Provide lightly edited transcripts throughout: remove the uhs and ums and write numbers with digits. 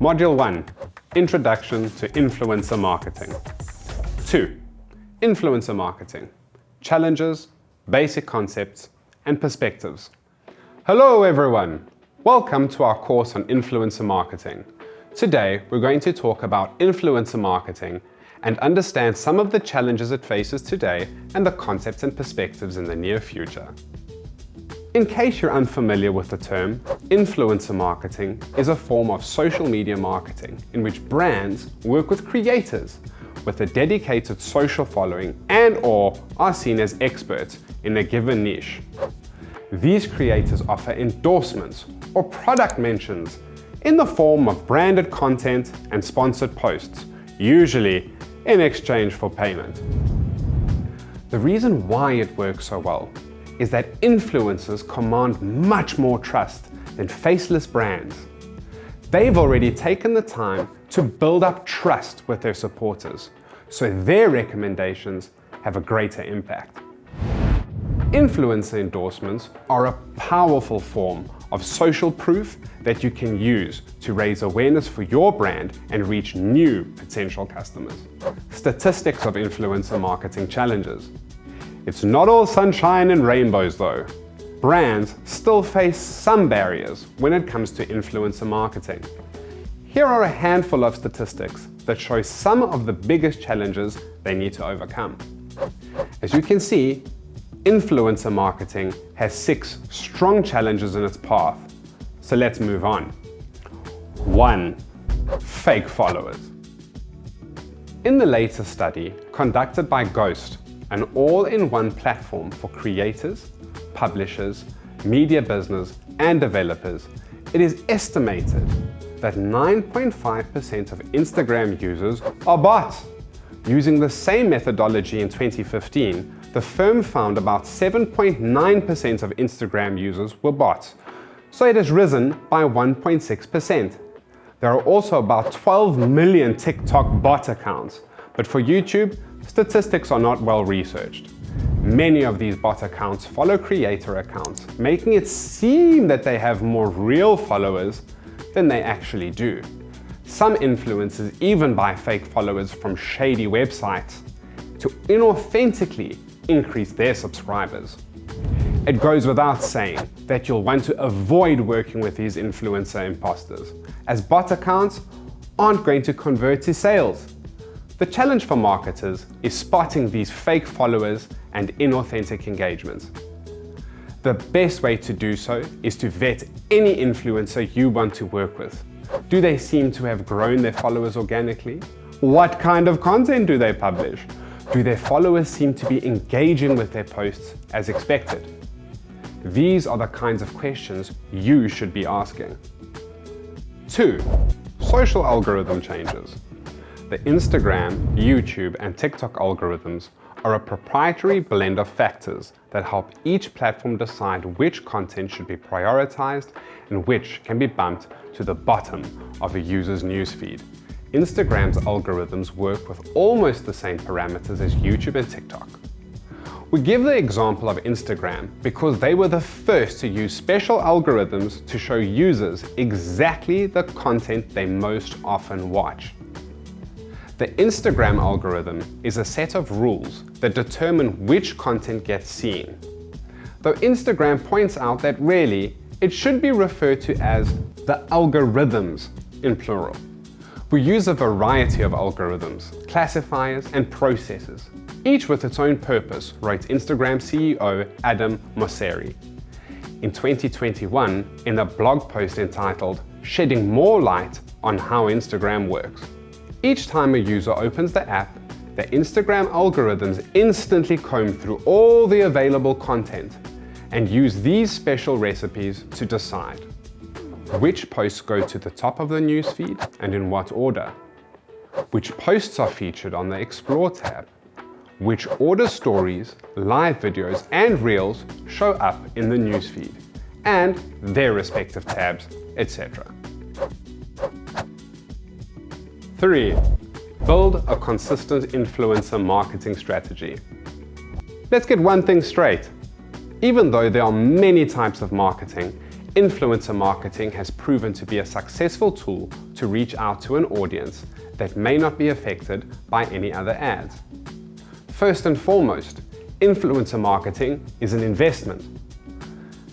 Module 1. Introduction to Influencer Marketing. 2. Influencer Marketing. Challenges, basic concepts, and perspectives. Hello everyone! Welcome to our course on influencer marketing. Today we're going to talk about influencer marketing and understand some of the challenges it faces today and the concepts and perspectives in the near future. In case you're unfamiliar with the term, influencer marketing is a form of social media marketing in which brands work with creators with a dedicated social following and/or are seen as experts in a given niche. These creators offer endorsements or product mentions in the form of branded content and sponsored posts, usually in exchange for payment. The reason why it works so well is that influencers command much more trust than faceless brands. They've already taken the time to build up trust with their supporters, so their recommendations have a greater impact. Influencer endorsements are a powerful form of social proof that you can use to raise awareness for your brand and reach new potential customers. Statistics of influencer marketing challenges. It's not all sunshine and rainbows though. Brands still face some barriers when it comes to influencer marketing. Here are a handful of statistics that show some of the biggest challenges they need to overcome. As you can see, influencer marketing has 6 strong challenges in its path. So let's move on. 1. Fake followers. In the latest study conducted by Ghost, an all-in-one platform for creators, publishers, media business, and developers, it is estimated that 9.5% of Instagram users are bots. Using the same methodology in 2015, the firm found about 7.9% of Instagram users were bots, so it has risen by 1.6%. There are also about 12 million TikTok bot accounts, but for YouTube, statistics are not well researched. Many of these bot accounts follow creator accounts, making it seem that they have more real followers than they actually do. Some influencers even buy fake followers from shady websites to inauthentically increase their subscribers. It goes without saying that you'll want to avoid working with these influencer imposters, as bot accounts aren't going to convert to sales. The challenge for marketers is spotting these fake followers and inauthentic engagements. The best way to do so is to vet any influencer you want to work with. Do they seem to have grown their followers organically? What kind of content do they publish? Do their followers seem to be engaging with their posts as expected? These are the kinds of questions you should be asking. 2. Social algorithm changes. The Instagram, YouTube, and TikTok algorithms are a proprietary blend of factors that help each platform decide which content should be prioritized and which can be bumped to the bottom of a user's newsfeed. Instagram's algorithms work with almost the same parameters as YouTube and TikTok. We give the example of Instagram because they were the first to use special algorithms to show users exactly the content they most often watch. The Instagram algorithm is a set of rules that determine which content gets seen. Though Instagram points out that really, it should be referred to as the algorithms in plural. We use a variety of algorithms, classifiers, and processes, each with its own purpose, wrote Instagram CEO Adam Mosseri. In 2021, in a blog post entitled "Shedding More Light on How Instagram Works." Each time a user opens the app, the Instagram algorithms instantly comb through all the available content and use these special recipes to decide which posts go to the top of the newsfeed and in what order, which posts are featured on the Explore tab, which order stories, live videos, and reels show up in the newsfeed, and their respective tabs, etc. 3. Build a consistent influencer marketing strategy. Let's get one thing straight. Even though there are many types of marketing, influencer marketing has proven to be a successful tool to reach out to an audience that may not be affected by any other ads. First and foremost, influencer marketing is an investment.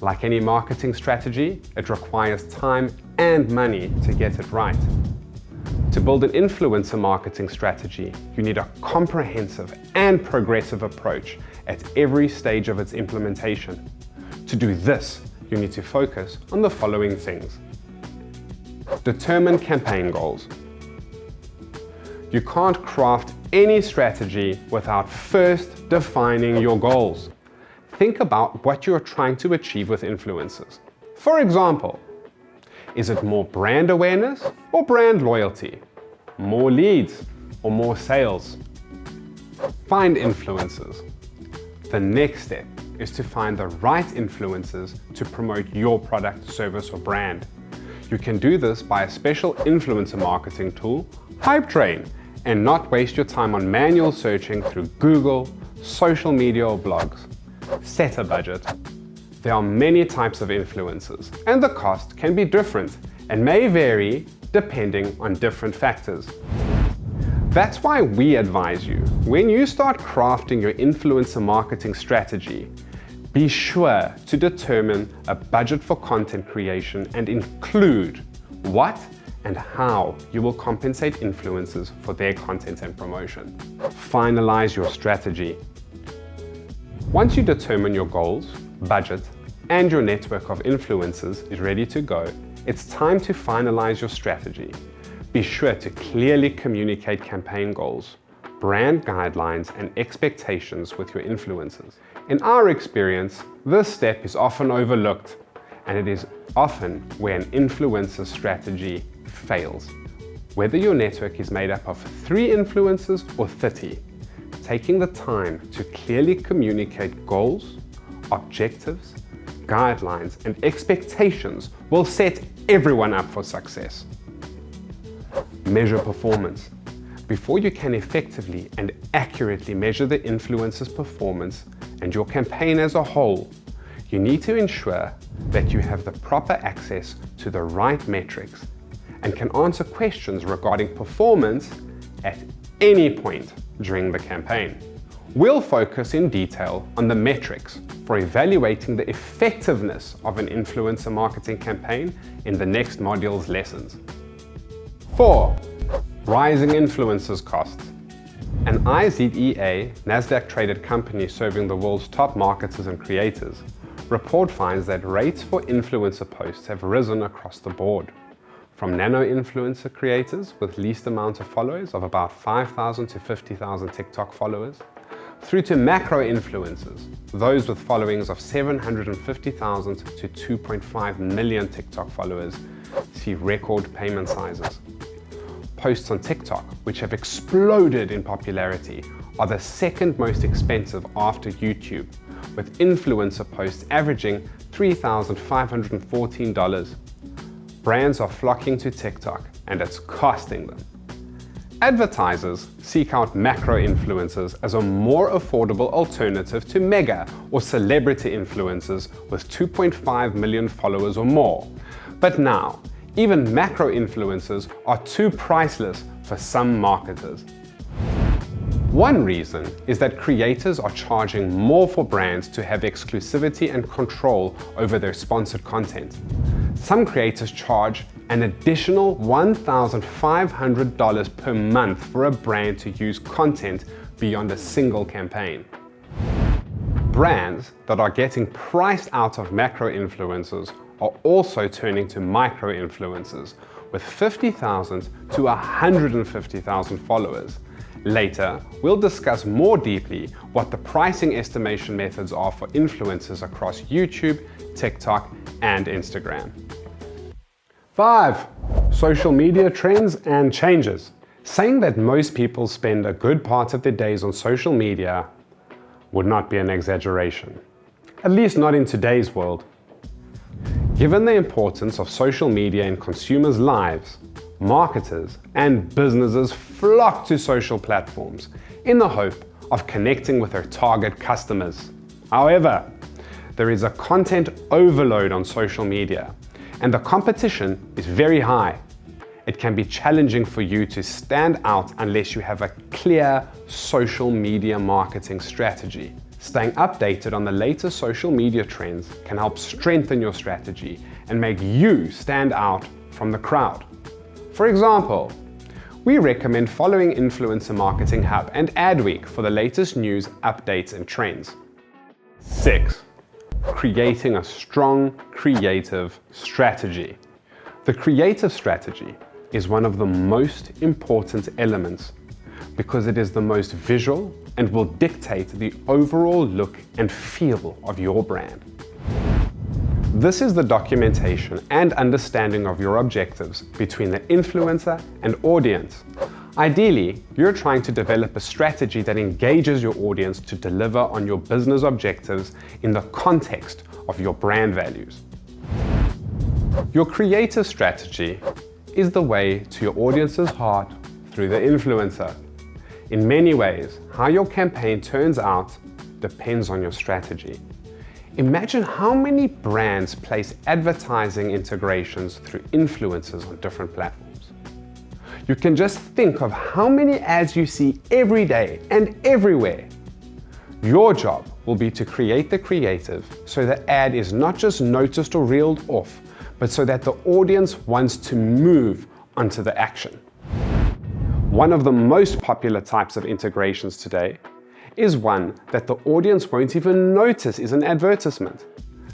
Like any marketing strategy, it requires time and money to get it right. To build an influencer marketing strategy, you need a comprehensive and progressive approach at every stage of its implementation. To do this, you need to focus on the following things. Determine campaign goals. You can't craft any strategy without first defining your goals. Think about what you're trying to achieve with influencers. For example, is it more brand awareness or brand loyalty? More leads or more sales? Find influencers. The next step is to find the right influencers to promote your product, service, or brand. You can do this by a special influencer marketing tool, HypeTrain, and not waste your time on manual searching through Google, social media, or blogs. Set a budget. There are many types of influencers, and the cost can be different and may vary depending on different factors. That's why we advise you, when you start crafting your influencer marketing strategy, be sure to determine a budget for content creation and include what and how you will compensate influencers for their content and promotion. Finalize your strategy. Once you determine your goals, budget, and your network of influencers is ready to go, it's time to finalize your strategy. Be sure to clearly communicate campaign goals, brand guidelines, and expectations with your influencers. In our experience, this step is often overlooked, and it is often where an influencer strategy fails. Whether your network is made up of 3 influencers or 30, taking the time to clearly communicate goals, objectives, guidelines, and expectations will set everyone up for success. Measure performance. Before you can effectively and accurately measure the influencer's performance and your campaign as a whole, you need to ensure that you have the proper access to the right metrics and can answer questions regarding performance at any point during the campaign. We'll focus in detail on the metrics for evaluating the effectiveness of an influencer marketing campaign in the next module's lessons. 4. Rising influencers costs. An IZEA, Nasdaq-traded company serving the world's top marketers and creators, report finds that rates for influencer posts have risen across the board. From nano-influencer creators with least amount of followers of about 5,000 to 50,000 TikTok followers, through to macro-influencers, those with followings of 750,000 to 2.5 million TikTok followers, see record payment sizes. Posts on TikTok, which have exploded in popularity, are the second most expensive after YouTube, with influencer posts averaging $3,514. Brands are flocking to TikTok, and it's costing them. Advertisers seek out macro-influencers as a more affordable alternative to mega or celebrity influencers with 2.5 million followers or more. But now, even macro-influencers are too priceless for some marketers. One reason is that creators are charging more for brands to have exclusivity and control over their sponsored content. Some creators charge an additional $1,500 per month for a brand to use content beyond a single campaign. Brands that are getting priced out of macro-influencers are also turning to micro-influencers with 50,000 to 150,000 followers. Later, we'll discuss more deeply what the pricing estimation methods are for influencers across YouTube, TikTok, and Instagram. 5. Social media trends and changes. Saying that most people spend a good part of their days on social media would not be an exaggeration, at least not in today's world. Given the importance of social media in consumers' lives, marketers and businesses flock to social platforms in the hope of connecting with their target customers. However, there is a content overload on social media, and the competition is very high. It can be challenging for you to stand out unless you have a clear social media marketing strategy. Staying updated on the latest social media trends can help strengthen your strategy and make you stand out from the crowd. For example, we recommend following Influencer Marketing Hub and Adweek for the latest news, updates, and trends. 6. Creating a strong creative strategy. The creative strategy is one of the most important elements because it is the most visual and will dictate the overall look and feel of your brand. This is the documentation and understanding of your objectives between the influencer and audience. Ideally, you're trying to develop a strategy that engages your audience to deliver on your business objectives in the context of your brand values. Your creative strategy is the way to your audience's heart through the influencer. In many ways, how your campaign turns out depends on your strategy. Imagine how many brands place advertising integrations through influencers on different platforms. You can just think of how many ads you see every day and everywhere. Your job will be to create the creative so the ad is not just noticed or reeled off, but so that the audience wants to move onto the action. One of the most popular types of integrations today is one that the audience won't even notice is an advertisement.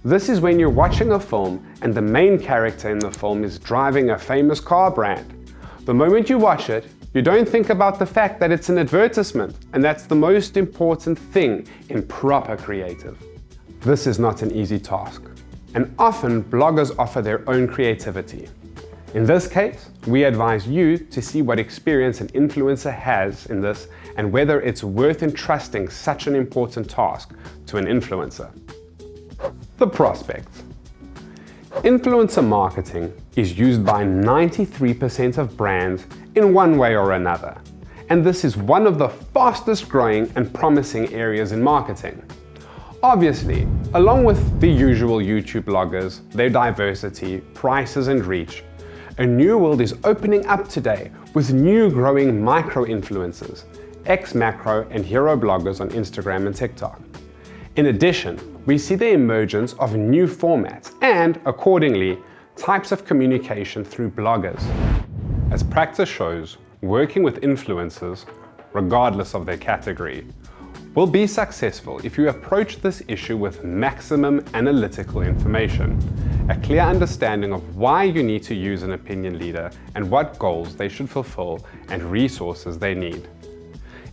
This is when you're watching a film and the main character in the film is driving a famous car brand. The moment you watch it, you don't think about the fact that it's an advertisement, and that's the most important thing in proper creative. This is not an easy task, and often bloggers offer their own creativity. In this case, we advise you to see what experience an influencer has in this and whether it's worth entrusting such an important task to an influencer. The prospects. Influencer marketing is used by 93% of brands in one way or another, and this is one of the fastest growing and promising areas in marketing. Obviously, along with the usual YouTube bloggers, their diversity, prices, and reach, a new world is opening up today with new growing micro-influencers, ex-macro and hero bloggers on Instagram and TikTok. In addition, we see the emergence of new formats and, accordingly, types of communication through bloggers. As practice shows, working with influencers, regardless of their category, will be successful if you approach this issue with maximum analytical information, a clear understanding of why you need to use an opinion leader and what goals they should fulfill and resources they need.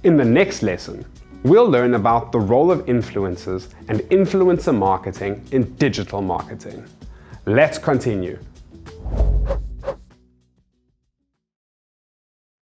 In the next lesson, we'll learn about the role of influencers and influencer marketing in digital marketing. Let's continue.